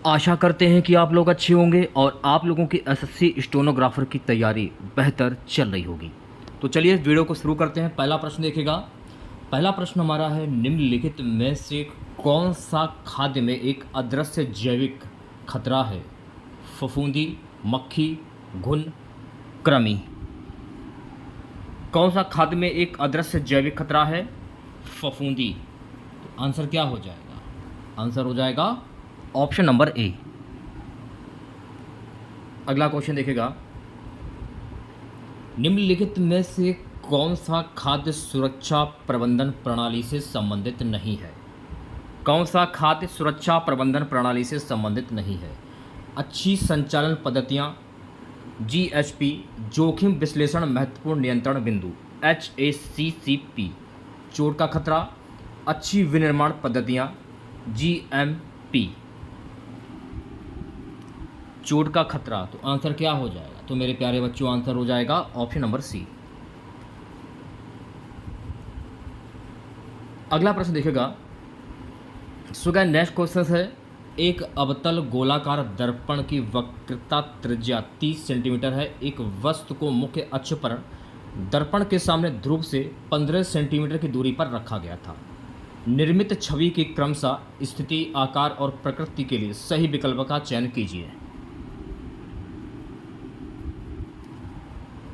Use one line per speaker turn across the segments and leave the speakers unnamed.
आशा करते हैं कि आप लोग अच्छे होंगे और आप लोगों की एसएससी स्टेनोग्राफर की तैयारी बेहतर चल रही होगी। तो चलिए इस वीडियो को शुरू करते हैं। पहला प्रश्न देखिएगा। पहला प्रश्न हमारा है, निम्नलिखित में से कौन सा खाद्य में एक अदृश्य जैविक खतरा है? फफूंदी, मक्खी, घुन, कृमि। कौन सा खाद्य में एक अदृश्य जैविक खतरा है? फफूंदी। तो आंसर क्या हो जाएगा? आंसर हो जाएगा ऑप्शन नंबर ए। अगला क्वेश्चन देखिएगा। निम्नलिखित में से कौन सा खाद्य सुरक्षा प्रबंधन प्रणाली से संबंधित नहीं है? कौन सा खाद्य सुरक्षा प्रबंधन प्रणाली से संबंधित नहीं है? अच्छी संचालन पद्धतियां, जीएचपी, जोखिम विश्लेषण महत्वपूर्ण नियंत्रण बिंदु, HACCP, चोट का खतरा, अच्छी विनिर्माण पद्धतियां, GMP, चोट का खतरा। तो आंसर क्या हो जाएगा? तो मेरे प्यारे बच्चों, आंसर हो जाएगा ऑप्शन नंबर सी। अगला प्रश्न देखिएगा। सो गाइस, नेक्स्ट क्वेश्चन है, एक अवतल गोलाकार दर्पण की वक्रता त्रिज्या 30 सेंटीमीटर है। एक वस्तु को मुख्य अक्ष पर दर्पण के सामने ध्रुव से 15 सेंटीमीटर की दूरी पर रखा गया था। निर्मित छवि की क्रमशः स्थिति, आकार और प्रकृति के लिए सही विकल्प का चयन कीजिए।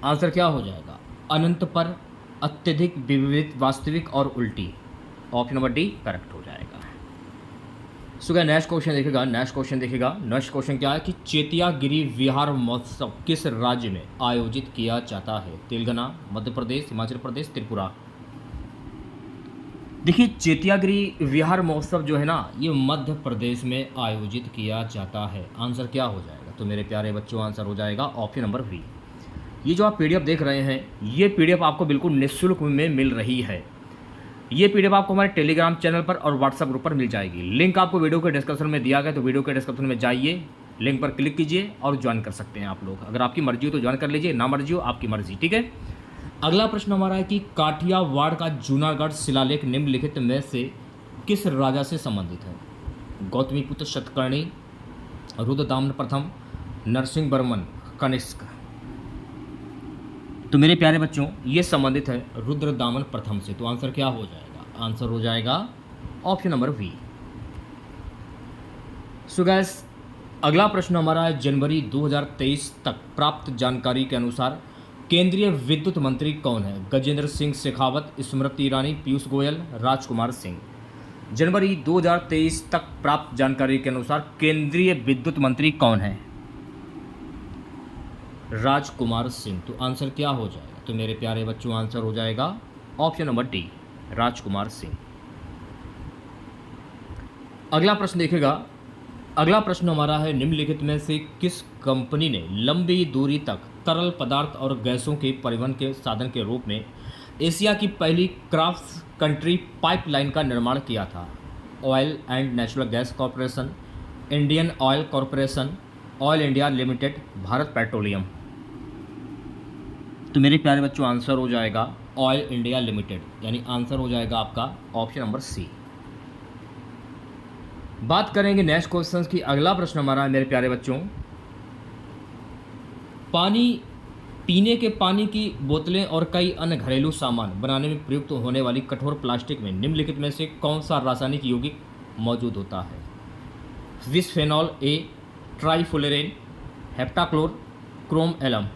आंसर क्या हो जाएगा? अनंत पर, अत्यधिक, विविध, वास्तविक और उल्टी। ऑप्शन नंबर डी करेक्ट हो जाएगा। सो गाइस, नेक्स्ट क्वेश्चन देखिएगा। नेक्स्ट क्वेश्चन क्या है कि चेतियागिरी विहार महोत्सव किस राज्य में आयोजित किया जाता है? तेलंगाना, मध्य प्रदेश, हिमाचल प्रदेश, त्रिपुरा। देखिए, चेतियागिरी विहार महोत्सव जो है ना, ये मध्य प्रदेश में आयोजित किया जाता है। आंसर क्या हो जाएगा? तो मेरे प्यारे बच्चों, आंसर हो जाएगा ऑप्शन नंबर बी। ये जो आप पीडीएफ देख रहे हैं, ये पीडीएफ आपको बिल्कुल निःशुल्क में मिल रही है। ये पीडीएफ आपको हमारे टेलीग्राम चैनल पर और व्हाट्सएप ग्रुप पर मिल जाएगी। लिंक आपको वीडियो के डिस्क्रिप्शन में दिया गया, तो वीडियो के डिस्क्रिप्शन में जाइए, लिंक पर क्लिक कीजिए और ज्वाइन कर सकते हैं आप लोग। अगर आपकी मर्जी हो तो ज्वाइन कर लीजिए, ना मर्जी हो आपकी मर्जी, ठीक है। अगला प्रश्न हमारा है कि काठियावाड़ का जूनागढ़ शिलालेख निम्नलिखित में से किस राजा से संबंधित है? गौतमीपुत्र शतकर्णी, रुद्रदामन प्रथम, नरसिंहवर्मन कनिष्क। तो मेरे प्यारे बच्चों, ये संबंधित है रुद्रदामन प्रथम से। तो आंसर क्या हो जाएगा? आंसर हो जाएगा option number B. So guys, अगला प्रश्न हमारा है, जनवरी 2023 तक प्राप्त जानकारी के अनुसार केंद्रीय विद्युत मंत्री कौन है? गजेंद्र सिंह शेखावत, स्मृति ईरानी, पीयूष गोयल, राजकुमार सिंह। जनवरी 2023 तक प्राप्त जानकारी के अनुसार केंद्रीय विद्युत मंत्री कौन है? राजकुमार सिंह। तो आंसर क्या हो जाएगा? तो मेरे प्यारे बच्चों, आंसर हो जाएगा option number D, Rajkumar Singh. अगला प्रश्न देखिएगा। अगला प्रश्न हमारा है, निम्नलिखित में से किस कंपनी ने लंबी दूरी तक तरल पदार्थ और गैसों के परिवहन के साधन के रूप में एशिया की पहली क्रॉस कंट्री पाइपलाइन का निर्माण किया था? Oil and natural gas corporation, Indian oil corporation, oil India limited, Bharat petroleum. तो मेरे प्यारे बच्चों, आंसर हो जाएगा ऑयल इंडिया लिमिटेड, यानी आंसर हो जाएगा आपका ऑप्शन नंबर सी। बात करेंगे नेक्स्ट क्वेश्चन की। अगला प्रश्न हमारा है मेरे प्यारे बच्चों, पानी, पीने के पानी की बोतलें और कई अन्य घरेलू सामान बनाने में प्रयुक्त होने वाली कठोर प्लास्टिक में निम्नलिखित में से कौन सा रासायनिक यौगिक मौजूद होता है? Bisphenol A, trifluralin, heptachlor, chrome alum.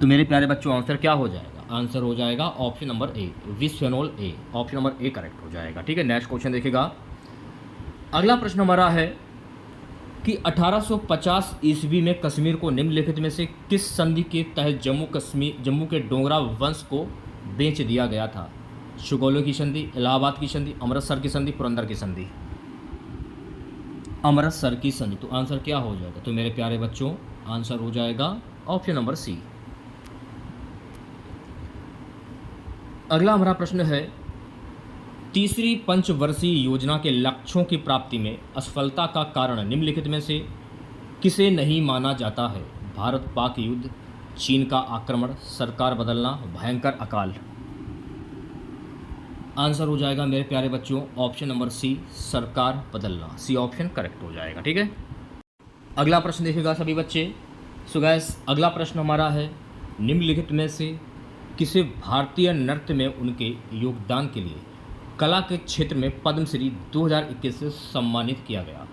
तो मेरे प्यारे बच्चों, आंसर क्या हो जाएगा? आंसर हो जाएगा option number A, bisphenol A. Option number A correct हो जाएगा, ठीक है। नेक्स्ट क्वेश्चन देखिएगा। अगला प्रश्न हमारा है कि 1850 ईस्वी में कश्मीर को निम्नलिखित में से किस संधि के तहत जम्मू के डोगरा वंश को बेच दिया गया था? सुगौली की संधि, इलाहाबाद की संधि, अमृतसर की संधि, पुरंदर की संधि। अमृतसर की संधि। तो आंसर क्या हो जाएगा? तो मेरे प्यारे बच्चों, आंसर हो जाएगा ऑप्शन नंबर सी। अगला हमारा प्रश्न है, तीसरी पंचवर्षीय योजना के लक्ष्यों की प्राप्ति में असफलता का कारण निम्नलिखित में से किसे नहीं माना जाता है? भारत पाक युद्ध, चीन का आक्रमण, सरकार बदलना, भयंकर अकाल। आंसर हो जाएगा मेरे प्यारे बच्चों ऑप्शन नंबर सी, सरकार बदलना। सी ऑप्शन करेक्ट हो जाएगा। ठीक है, अगला प्रश्न देखिएगा सभी बच्चे। सो गाइस, अगला प्रश्न हमारा है, निम्नलिखित में से किसे भारतीय नृत्य में उनके योगदान के लिए कला के क्षेत्र में पद्मश्री 2021 से सम्मानित किया गया?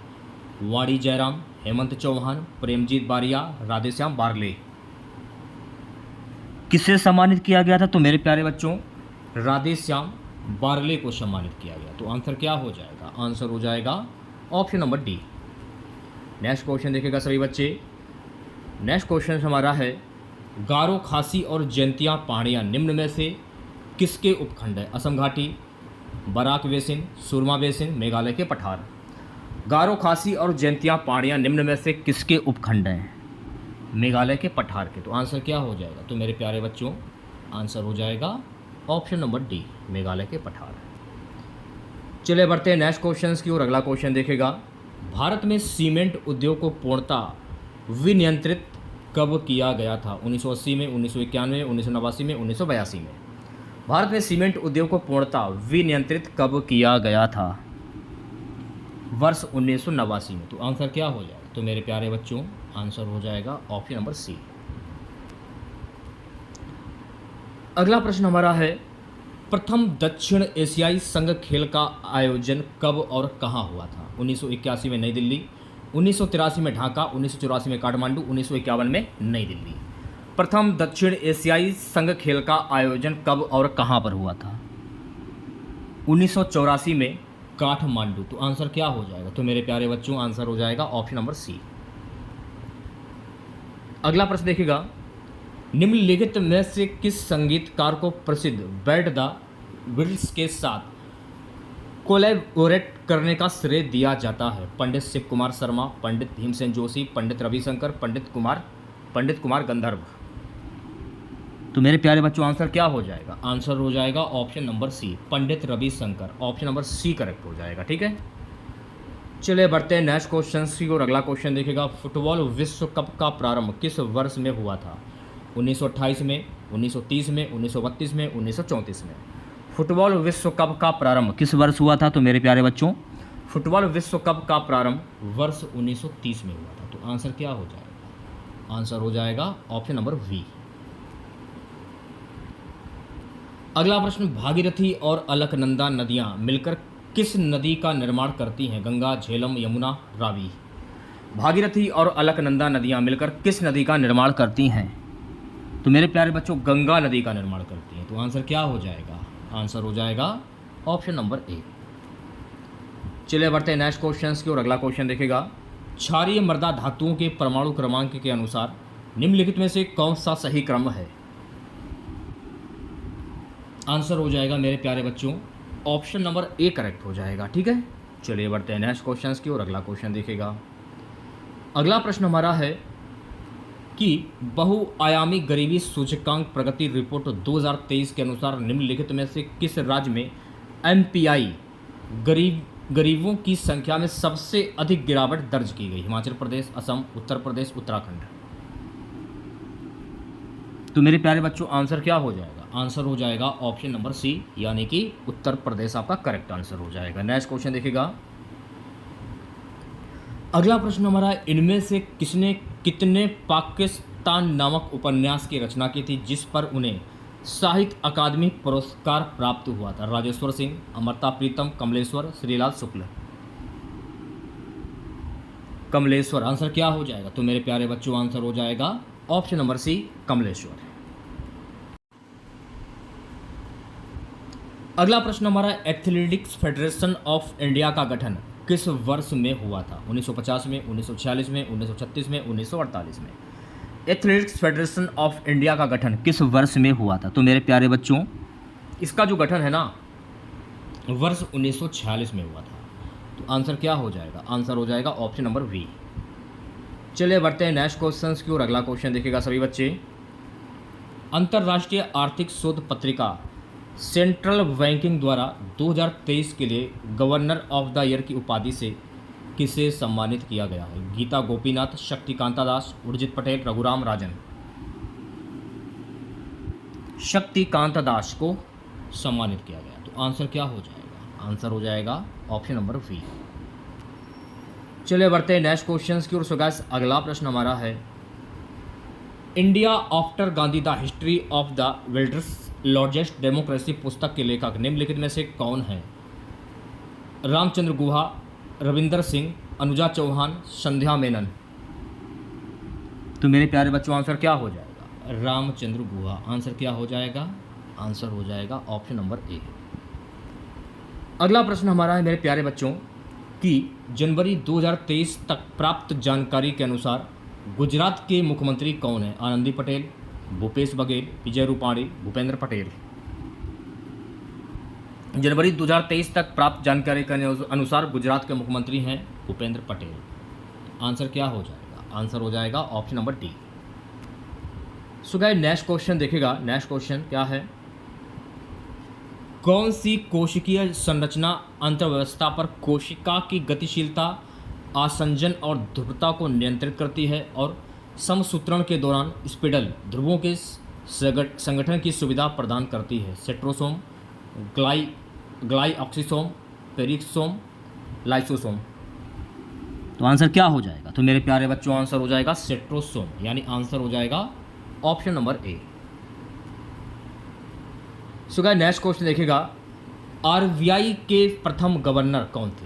वाणी जयराम, हेमंत चौहान, प्रेमजीत बारिया, राधेश्याम बारले। किसे सम्मानित किया गया था? तो मेरे प्यारे बच्चों राधेश्याम बारले को सम्मानित किया गया। तो आंसर क्या हो जाएगा? आंसर हो जाएगा option number D. Next question देखिएगा सभी बच्चे। नेक्स्ट क्वेश्चन हमारा है, गारो, खासी और जयंतिया पहाड़ियाँ निम्न में से किसके उपखंड है? असम घाटी, बराक बेसिन, सुरमा बेसिन, मेघालय के पठार। गारो, खासी और जयंतिया पहाड़ियाँ निम्न में से किसके उपखंड हैं? मेघालय के पठार के। तो आंसर क्या हो जाएगा? तो मेरे प्यारे बच्चों आंसर हो जाएगा ऑप्शन नंबर डी, मेघालय के पठार। चलिए बढ़ते हैं नेक्स्ट क्वेश्चन की ओर। अगला क्वेश्चन देखेगा, भारत में सीमेंट उद्योग को पूर्णतः विनियंत्रित कब किया गया था? 1980 में, 1991 में, 1989 में, 1982 में। भारत में सीमेंट उद्योग को पूर्णतः विनियंत्रित कब किया गया था? वर्ष 1989 में। तो आंसर क्या हो जाएगा? तो मेरे प्यारे बच्चों आंसर हो जाएगा ऑप्शन नंबर सी। अगला प्रश्न हमारा है, प्रथम दक्षिण एशियाई संघ खेल का आयोजन कब और कहाँ हुआ था? 1981 में नई दिल्ली, 1983 में ढाका, 1984 में काठमांडू, 1951 में नई दिल्ली। प्रथम दक्षिण एशियाई संघ खेल का आयोजन कब और कहाँ पर हुआ था? 1984 में काठमांडू। तो आंसर क्या हो जाएगा? तो मेरे प्यारे बच्चों आंसर हो जाएगा ऑप्शन नंबर सी। अगला प्रश्न देखिएगा, निम्नलिखित में से किस संगीतकार को प्रसिद्ध बैड द बिटल्स के साथ कोलैबोरेट करने का श्रेय दिया जाता है? पंडित शिव कुमार शर्मा, पंडित भीमसेन जोशी, पंडित रविशंकर, पंडित कुमार गंधर्व। तो मेरे प्यारे बच्चों आंसर क्या हो जाएगा? आंसर हो जाएगा option number C, Pandit Ravishankar. Option number C correct हो जाएगा। ठीक है, चलिए बढ़ते हैं नेक्स्ट क्वेश्चन की और। अगला क्वेश्चन देखिएगा, फुटबॉल विश्व कप का प्रारंभ किस वर्ष में हुआ था? 1928 में, 1930 में, 1932 में, 1934 में। फुटबॉल विश्व कप का प्रारंभ किस वर्ष हुआ था? तो मेरे प्यारे बच्चों फुटबॉल विश्व कप का प्रारंभ वर्ष 1930 में हुआ था। तो आंसर क्या हो जाएगा? आंसर हो जाएगा ऑप्शन नंबर वी। अगला प्रश्न, भागीरथी और अलकनंदा नदियां मिलकर किस नदी का निर्माण करती हैं? गंगा, झेलम, यमुना, रावी। भागीरथी और अलकनंदा नदियां मिलकर किस नदी का निर्माण करती हैं? तो मेरे प्यारे बच्चों गंगा नदी का निर्माण करती हैं। तो आंसर क्या हो जाएगा? आंसर हो जाएगा ऑप्शन नंबर ए। चलिए बढ़ते हैं नेक्स्ट क्वेश्चन की और। अगला क्वेश्चन देखेगा, क्षारीय मृदा धातुओं के परमाणु क्रमांक के अनुसार निम्नलिखित में से कौन सा सही क्रम है? आंसर हो जाएगा मेरे प्यारे बच्चों ऑप्शन नंबर ए करेक्ट हो जाएगा। ठीक है, चलिए बढ़ते हैं नेक्स्ट क्वेश्चन की और। अगला क्वेश्चन देखेगा, अगला प्रश्न हमारा है कि बहुआयामी गरीबी सूचकांक प्रगति रिपोर्ट 2023 के अनुसार निम्नलिखित में से किस राज्य में एमपीआई गरीबों की संख्या में सबसे अधिक गिरावट दर्ज की गई? हिमाचल प्रदेश, असम, उत्तर प्रदेश, उत्तराखंड। तो मेरे प्यारे बच्चों आंसर क्या हो जाएगा? आंसर हो जाएगा ऑप्शन नंबर सी, यानी कि उत्तर प्रदेश आपका करेक्ट आंसर हो जाएगा। नेक्स्ट क्वेश्चन देखिएगा, अगला प्रश्न हमारा, इनमें से किसने कितने पाकिस्तान नामक उपन्यास की रचना की थी जिस पर उन्हें साहित्य अकादमी पुरस्कार प्राप्त हुआ था? राजेश्वर सिंह, अमृता प्रीतम, कमलेश्वर, श्रीलाल शुक्ल। कमलेश्वर। आंसर क्या हो जाएगा? तो मेरे प्यारे बच्चों आंसर हो जाएगा ऑप्शन नंबर सी, कमलेश्वर। अगला प्रश्न हमारा, एथलेटिक्स फेडरेशन ऑफ इंडिया का गठन किस वर्ष में हुआ था? 1950 में, 1946 में, 1936 में, 1948 में। एथलेटिक्स फेडरेशन ऑफ इंडिया का गठन किस वर्ष में हुआ था? तो मेरे प्यारे बच्चों इसका जो गठन है ना वर्ष 1946 में हुआ था। तो आंसर क्या हो जाएगा? आंसर हो जाएगा ऑप्शन नंबर वी। चलिए बढ़ते हैं नेक्स्ट क्वेश्चन की और। अगला क्वेश्चन देखिएगा सभी बच्चे, अंतर्राष्ट्रीय आर्थिक शोध पत्रिका सेंट्रल बैंकिंग द्वारा 2023 के लिए गवर्नर ऑफ द ईयर की उपाधि से किसे सम्मानित किया गया है? गीता गोपीनाथ, शक्तिकांता दास, उर्जित पटेल, रघुराम राजन। शक्तिकांता दास को सम्मानित किया गया। तो आंसर क्या हो जाएगा? आंसर हो जाएगा ऑप्शन नंबर बी। चलिए बढ़ते हैं नेक्स्ट क्वेश्चन की ओर। सो गाइस अगला प्रश्न हमारा है, India after Gandhi the history of the world's largest democracy पुस्तक के लेखक निम्नलिखित में से कौन है? रामचंद्र गुहा, रविंदर सिंह, अनुजा चौहान, संध्या मेनन। तो मेरे प्यारे बच्चों आंसर क्या हो जाएगा? रामचंद्र गुहा। आंसर क्या हो जाएगा? आंसर हो जाएगा ऑप्शन नंबर ए। अगला प्रश्न हमारा है मेरे प्यारे बच्चों कि जनवरी 2023 तक प्राप्त जानकारी के अनुसार गुजरात के मुख्यमंत्री कौन है? आनंदी पटेल, भूपेश बघेल, विजय रूपाणी, भूपेंद्र पटेल। जनवरी 2023 तक प्राप्त जानकारी के अनुसार गुजरात के मुख्यमंत्री हैं भूपेंद्र पटेल। आंसर क्या हो जाएगा? आंसर हो जाएगा option number D. So guys next question देखिएगा। नेक्स्ट क्वेश्चन क्या है, कौन सी कोशिकीय संरचना अंतर्व्यवस्था पर कोशिका की गतिशीलता, आसंजन और ध्रुवता को नियंत्रित करती है और समसूत्रण के दौरान स्पिंडल ध्रुवों के संगठन की सुविधा प्रदान करती है? Centrosome, glyoxysome, peroxisome, lysosome. तो आंसर क्या हो जाएगा? तो मेरे प्यारे बच्चों आंसर हो जाएगा सेंट्रोसोम, यानी आंसर हो जाएगा option number A. So guys next question देखिएगा, आरबीआई के प्रथम गवर्नर कौन थे?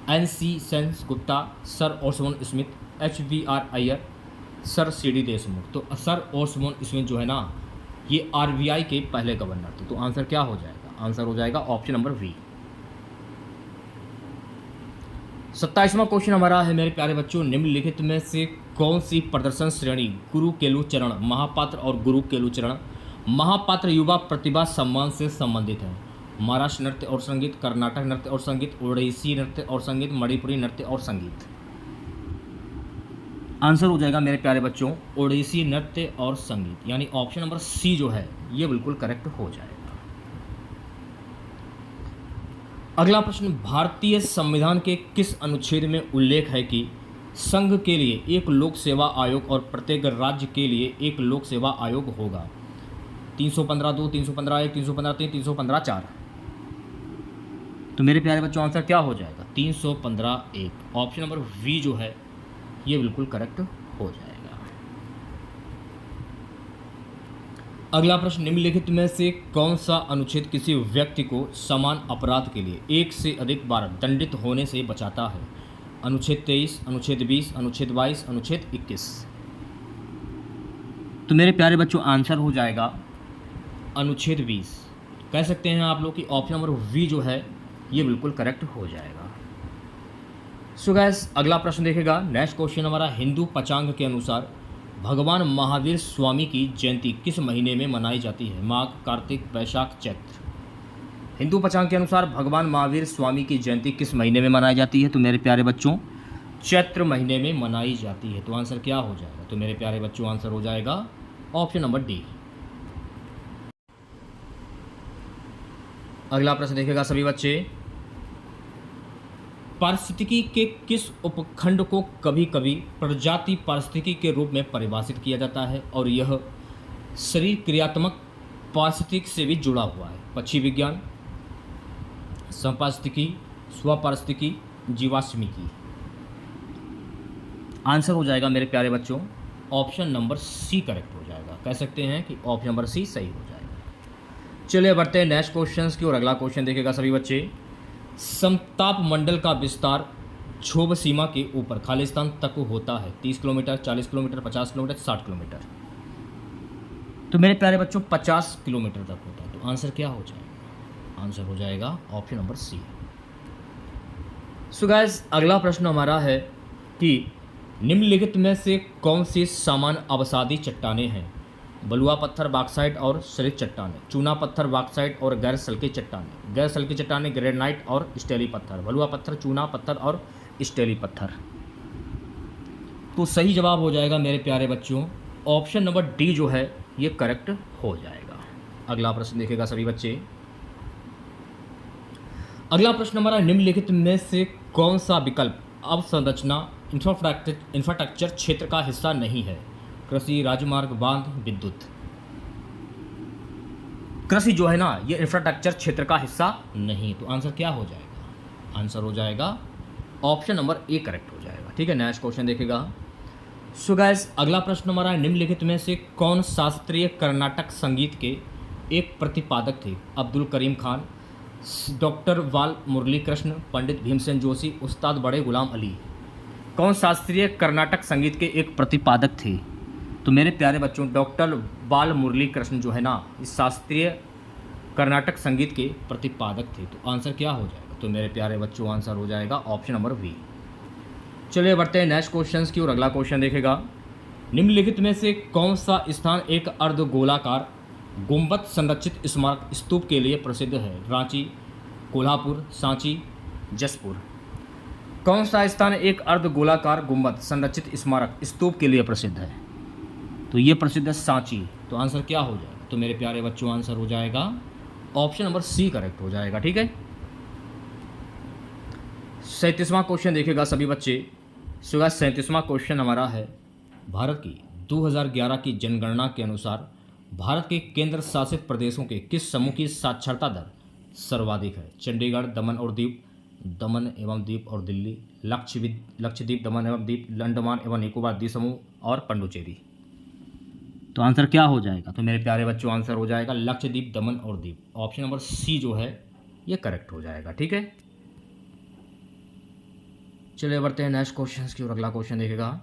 NC Sengupta, sir Osborne Smith, HBR Iyer, sir CD Deshmukh. तो सर ओसबोर्न स्मिथ जो है ना, ये आरबीआई के पहले गवर्नर थे। तो आंसर क्या हो जाएगा? आंसर हो जाएगा ऑप्शन नंबर बी। 27वां क्वेश्चन हमारा है मेरे प्यारे बच्चों, निम्नलिखित में से कौन सी प्रदर्शन श्रेणी गुरु केलुचरण महापात्र और गुरु केलुचरण महापात्र युवा प्रतिभा सम्मान से संबंधित है? महाराष्ट्र नृत्य और संगीत, कर्नाटक नृत्य और संगीत, ओडिसी नृत्य और संगीत, मणिपुरी नृत्य और संगीत। आंसर हो जाएगा मेरे प्यारे बच्चों ओडिसी नृत्य और संगीत, यानी ऑप्शन नंबर सी जो है ये बिल्कुल करेक्ट हो जाएगा। अगला प्रश्न, भारतीय संविधान के किस अनुच्छेद में उल्लेख है कि संघ के लिए एक लोक सेवा आयोग और प्रत्येक राज्य के लिए एक लोक सेवा आयोग होगा? 315(2), 315(1), 315(3), 315(4। तो मेरे प्यारे बच्चों आंसर क्या हो जाएगा? 315(1). ऑप्शन नंबर वी जो है ये बिल्कुल करेक्ट हो जाएगा। अगला प्रश्न, निम्नलिखित में से कौन सा अनुच्छेद किसी व्यक्ति को समान अपराध के लिए एक से अधिक बार दंडित होने से बचाता है? अनुच्छेद 23, अनुच्छेद 20, अनुच्छेद 22, अनुच्छेद 21। तो मेरे प्यारे बच्चों आंसर हो जाएगा अनुच्छेद 20। कह सकते हैं आप लोग कि ऑप्शन नंबर वी जो है ये बिल्कुल करेक्ट हो जाएगा। सो गाइस अगला प्रश्न देखेगा। नेक्स्ट क्वेश्चन हमारा, हिंदू पंचांग के अनुसार भगवान महावीर स्वामी की जयंती किस महीने में मनाई जाती है? माघ, कार्तिक, वैशाख, चैत्र। हिंदू पंचांग के अनुसार भगवान महावीर स्वामी की जयंती किस महीने में मनाई जाती है? तो मेरे प्यारे बच्चों चैत्र महीने में मनाई जाती है। तो आंसर क्या हो जाएगा? तो मेरे प्यारे बच्चों आंसर हो जाएगा ऑप्शन नंबर डी। अगला प्रश्न देखेगा सभी बच्चे, पारिस्थितिकी के किस उपखंड को कभी कभी प्रजाति पारिस्थितिकी के रूप में परिभाषित किया जाता है और यह शरीर क्रियात्मक पारिस्थितिकी से भी जुड़ा हुआ है? पक्षी विज्ञान, संपारिस्थितिकी, स्वपारिस्थितिकी, जीवाश्मिकी। आंसर हो जाएगा मेरे प्यारे बच्चों ऑप्शन नंबर सी करेक्ट हो जाएगा। कह सकते हैं कि ऑप्शन नंबर सी सही हो जाएगा। चलिए बढ़ते हैं नेक्स्ट क्वेश्चन की और अगला क्वेश्चन देखेगा सभी बच्चे, समताप मंडल का विस्तार क्षोभ सीमा के ऊपर खालिस्तान तक होता है? 30 किलोमीटर, 40 किलोमीटर, 50 किलोमीटर, 60 किलोमीटर। तो मेरे प्यारे बच्चों 50 किलोमीटर तक होता है। तो आंसर क्या हो जाएगा? आंसर हो जाएगा option number C. So guys अगला प्रश्न हमारा है कि निम्नलिखित में से कौन सी सामान्य अवसादी चट्टानें हैं? बलुआ पत्थर, बॉक्साइट और सरित चट्टानें, चूना पत्थर, बॉक्साइट और गैर सल्की चट्टानें। गैर सल्की चट्टानें ग्रेनाइट और स्टेली पत्थर, बलुआ पत्थर, चूना पत्थर और स्टेली पत्थर। तो सही जवाब हो जाएगा मेरे प्यारे बच्चों ऑप्शन नंबर डी जो है ये करेक्ट हो जाएगा। अगला प्रश्न देखेगा सभी बच्चे। अगला प्रश्न हमारा, निम्नलिखित में से कौन सा विकल्प अवसंरचना इंफ्रास्ट्रक्चर क्षेत्र का हिस्सा नहीं है? कृषि, राजमार्ग, बांध, विद्युत। कृषि जो है ना ये इंफ्रास्ट्रक्चर क्षेत्र का हिस्सा नहीं। तो आंसर क्या हो जाएगा? आंसर हो जाएगा ऑप्शन नंबर ए करेक्ट हो जाएगा। ठीक है, नेक्स्ट क्वेश्चन देखेगा। सो गाइस अगला प्रश्न हमारा है, निम्नलिखित में से कौन शास्त्रीय कर्नाटक संगीत के एक प्रतिपादक थे? अब्दुल करीम खान, डॉक्टर बाल मुरली कृष्ण, पंडित भीमसेन जोशी, उस्ताद बड़े गुलाम अली। कौन शास्त्रीय कर्नाटक संगीत के एक प्रतिपादक थे? तो मेरे प्यारे बच्चों डॉक्टर बाल मुरली कृष्ण जो है ना इस शास्त्रीय कर्नाटक संगीत के प्रतिपादक थे। तो आंसर क्या हो जाएगा? तो मेरे प्यारे बच्चों आंसर हो जाएगा ऑप्शन नंबर बी। चलिए बढ़ते हैं नेक्स्ट क्वेश्चन की और अगला क्वेश्चन देखेगा। निम्नलिखित में से कौन सा स्थान एक अर्धगोलाकार गुंबद संरचित स्मारक स्तूप के लिए प्रसिद्ध है? रांची, कोल्हापुर, सांची, जसपुर। कौन सा स्थान एक अर्धगोलाकार गुंबद संरचित स्मारक स्तूप के लिए प्रसिद्ध है? तो ये प्रसिद्ध है सांची। तो आंसर क्या हो जाएगा? तो मेरे प्यारे बच्चों आंसर हो जाएगा ऑप्शन नंबर सी करेक्ट हो जाएगा। ठीक है, 37वां क्वेश्चन देखेगा सभी बच्चे। सो गाइस 37वां क्वेश्चन हमारा है, भारत की 2011 की जनगणना के अनुसार भारत के केंद्र शासित प्रदेशों के किस समूह की साक्षरता दर सर्वाधिक है? चंडीगढ़, दमन और दीप, दमन एवं दीप और दिल्ली, लक्षद्वीप, दमन एवं दीप, अंडमान एवं निकोबार द्वीप समूह और पंडुचेरी। तो आंसर क्या हो जाएगा? तो मेरे प्यारे बच्चों आंसर हो जाएगा लक्षद्वीप, दमन और दीप। ऑप्शन नंबर सी जो है ये करेक्ट हो जाएगा। ठीक है, चलिए बढ़ते हैं नेक्स्ट क्वेश्चन की और अगला क्वेश्चन देखेगा।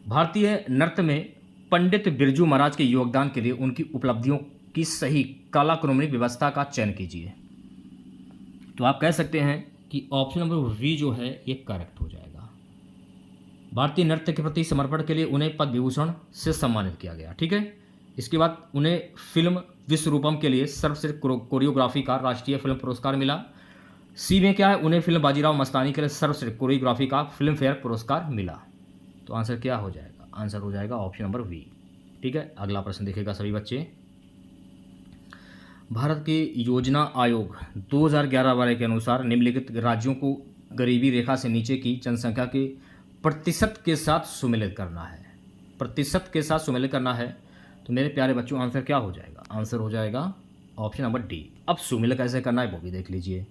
भारतीय नृत्य में पंडित बिरजू महाराज के योगदान के लिए उनकी उपलब्धियों की सही कालाक्रमिक व्यवस्था का चयन कीजिए। तो आप कह सकते हैं कि ऑप्शन नंबर वी जो है ये करेक्ट हो जाएगा। भारतीय नृत्य के प्रति समर्पण के लिए उन्हें पद्म विभूषण से सम्मानित किया गया। ठीक है, इसके बाद उन्हें फिल्म विश्वरूपम के लिए सर्वश्रेष्ठ कोरियोग्राफी का राष्ट्रीय फिल्म पुरस्कार मिला। सी में क्या है, उन्हें फिल्म बाजीराव मस्तानी के लिए सर्वश्रेष्ठ कोरियोग्राफी का फिल्म फेयर पुरस्कार मिला। तो आंसर क्या हो जाएगा? आंसर हो जाएगा ऑप्शन नंबर वी। ठीक है, अगला प्रश्न देखेगा सभी बच्चे। भारत के योजना आयोग 2011-12 के अनुसार निम्नलिखित राज्यों को गरीबी रेखा से नीचे की जनसंख्या के प्रतिशत के साथ सुमेलित करना है। प्रतिशत के साथ सुमेलित करना है। तो मेरे प्यारे बच्चों आंसर क्या हो जाएगा? आंसर हो जाएगा ऑप्शन नंबर डी। अब सुमेलित कैसे करना है वो भी देख लीजिए।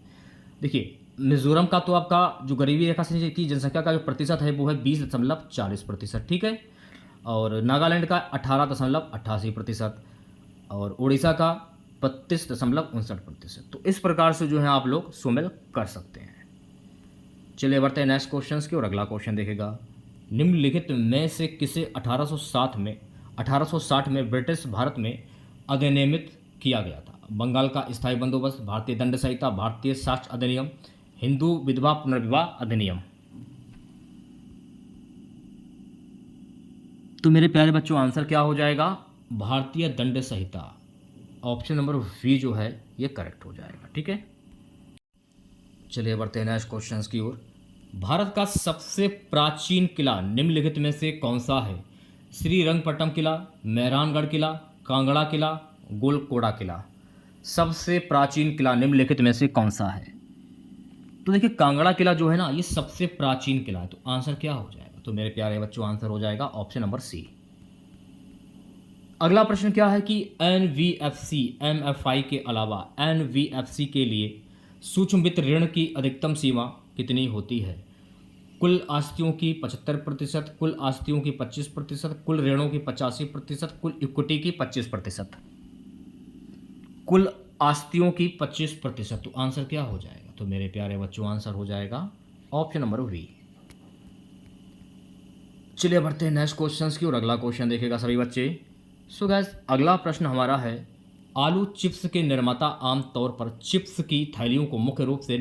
देखिए मिजोरम का तो आपका जो गरीबी रेखा से नीचे की जनसंख्या का जो प्रतिशत है वो है 20.40%। ठीक है, और नागालैंड का 18.88%, और उड़ीसा का 32.59%। तो इस प्रकार से जो है आप लोग सुमेल कर सकते हैं। चलिए बढ़ते हैं नेक्स्ट क्वेश्चन की और अगला क्वेश्चन देखेगा। निम्नलिखित में से किसे 1860 में ब्रिटिश भारत में अधिनियमित किया गया था? बंगाल का स्थायी बंदोबस्त, भारतीय दंड संहिता, भारतीय साक्ष्य अधिनियम, हिंदू विधवा पुनर्विवाह अधिनियम। तो मेरे प्यारे बच्चों आंसर क्या हो जाएगा? भारतीय दंड संहिता। ऑप्शन नंबर वी जो है ये करेक्ट हो जाएगा। ठीक है, चलिए बढ़ते हैं नेक्स्ट क्वेश्चंस की ओर। भारत का सबसे प्राचीन किला निम्नलिखित में से कौन सा है? श्रीरंगपट्टनम किला, मेहरानगढ़ किला, कांगड़ा किला, गोलकोंडा किला। सबसे प्राचीन किला निम्नलिखित में से कौन सा है? तो देखिए कांगड़ा किला जो है ना ये सबसे प्राचीन किला है। तो आंसर क्या हो जाएगा? तो मेरे प्यारे बच्चों आंसर हो जाएगा ऑप्शन नंबर सी। अगला प्रश्न क्या है कि एनवीएफसी एमएफआई के अलावा एनवीएफसी के लिए सूक्ष्म वित्त ऋण की अधिकतम सीमा कितनी होती है? कुल आस्तियों की 75%, कुल आस्तियों की 25%, कुल ऋणों की 85%, कुल इक्विटी की 25%। कुल आस्तियों की 25%। तो आंसर क्या हो जाएगा? तो मेरे प्यारे बच्चों आंसर हो जाएगा ऑप्शन नंबर वी। चलिए बढ़ते हैं नेक्स्ट क्वेश्चंस की और अगला क्वेश्चन देखेगा सभी बच्चे। सो गाइस अगला प्रश्न हमारा है, आलू चिप्स के निर्माता आमतौर पर चिप्स की थैलियों को मुख्य रूप से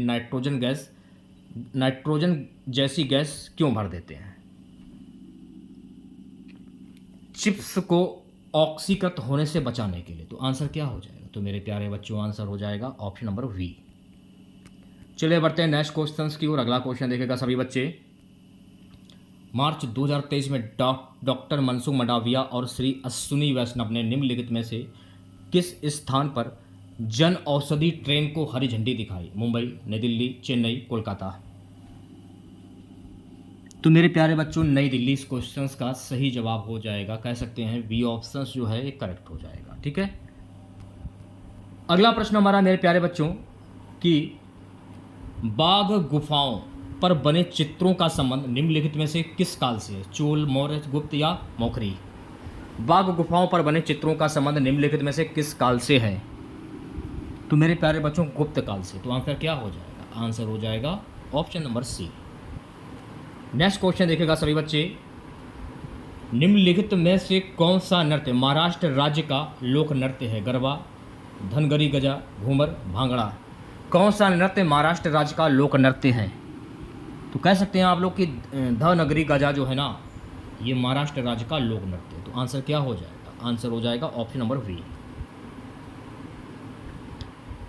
नाइट्रोजन जैसी गैस क्यों भर देते हैं? चिप्स को ऑक्सीकृत होने से बचाने के लिए। तो आंसर क्या हो जाएगा? तो मेरे प्यारे बच्चों आंसर हो जाएगा ऑप्शन नंबर वी। चलिए बढ़ते हैं नेक्स्ट क्वेश्चंस की और अगला क्वेश्चन देखेगा सभी बच्चे। मार्च 2023 में डॉक्टर मनसुख मंडाविया और श्री अश्विनी वैष्णव ने निम्नलिखित में से किस स्थान पर जन औषधि ट्रेन को हरी झंडी दिखाई? मुंबई, नई दिल्ली, चेन्नई, कोलकाता। तो मेरे प्यारे बच्चों नई दिल्ली इस क्वेश्चंस का सही जवाब हो जाएगा। कह सकते हैं बी ऑप्शन जो है ये करेक्ट हो जाएगा। ठीक है, अगला प्रश्न हमारा मेरे प्यारे बच्चों कि बाघ गुफाओं पर बने चित्रों का संबंध निम्नलिखित में से किस काल से है? चोल, मौर्य, गुप्त या मौखरी? बाघ गुफाओं पर बने चित्रों का संबंध निम्नलिखित में से किस काल से है? तो मेरे प्यारे बच्चों गुप्त काल से। तो आंसर क्या हो जाएगा? आंसर हो जाएगा option number C. Next question देखेगा सभी बच्चे, निम्नलिखित में से कौन सा नृत्य महाराष्ट्र राज्य का लोक नृत्य है? गरबा, धनगरी, गजा, घूमर, भांगड़ा। कौन सा नृत्य महाराष्ट्र राज्य का लोक नृत्य है? तो कह सकते हैं आप लोग कि धनगरी गजा जो है ना, ये महाराष्ट्र राज्य का लोक नृत्य है। तो आंसर क्या हो जाएगा? आंसर हो जाएगा option number B.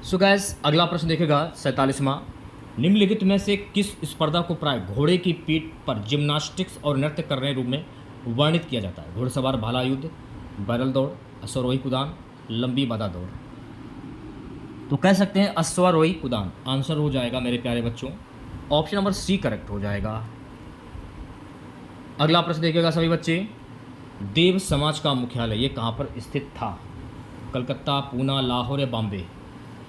So guys, अगला प्रश्न देखेगा 47वां, निम्नलिखित में से किस स्पर्धा को प्राय घोड़े की पीठ पर जिम्नास्टिक्स और नृत्य करने रूप में वर्णित किया जाता है? घुड़सवार भाला युद्ध, बैरल दौड़, अश्वारोही कुदान, लंबी बाधा दौड़। तो कह सकते हैं अश्वारोही कुदान। आंसर हो जाएगा मेरे प्यारे बच्चों ऑप्शन नंबर सी करेक्ट हो जाएगा। अगला प्रश्न देखिएगा सभी बच्चे, देव समाज का मुख्यालय ये कहाँ पर स्थित था? कलकत्ता, पूना, लाहौर या बॉम्बे?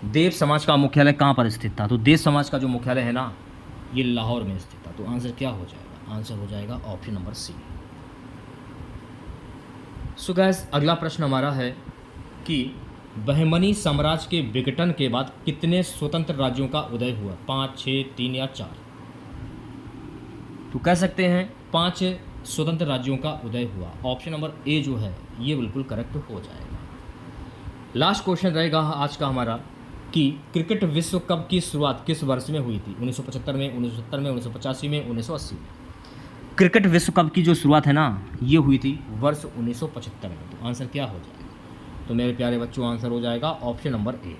देव समाज का मुख्यालय कहाँ पर स्थित था? तो देव समाज का जो मुख्यालय है ना, ये लाहौर में स्थित था। तो आंसर क्या हो जाएगा? आंसर हो जाएगा option number C. So guys, अगला प्रश्न हमारा है कि बहमनी साम्राज्य के विघटन के बाद कितने स्वतंत्र राज्यों का उदय हुआ? 5, 6, 3 या 4? तो कह सकते हैं 5 स्वतंत्र राज्यों का उदय हुआ। ऑप्शन नंबर ए जो है ये बिल्कुल करेक्ट हो जाएगा। लास्ट क्वेश्चन रहेगा आज का हमारा कि क्रिकेट विश्व कप की शुरुआत किस वर्ष में हुई थी? 1975 में, 1970 में, 1985 में, 1980 में? क्रिकेट विश्व कप की जो शुरुआत है ना, ये हुई थी वर्ष 1975 में। तो आंसर क्या हो जाएगा? तो मेरे प्यारे बच्चों आंसर हो जाएगा ऑप्शन नंबर ए।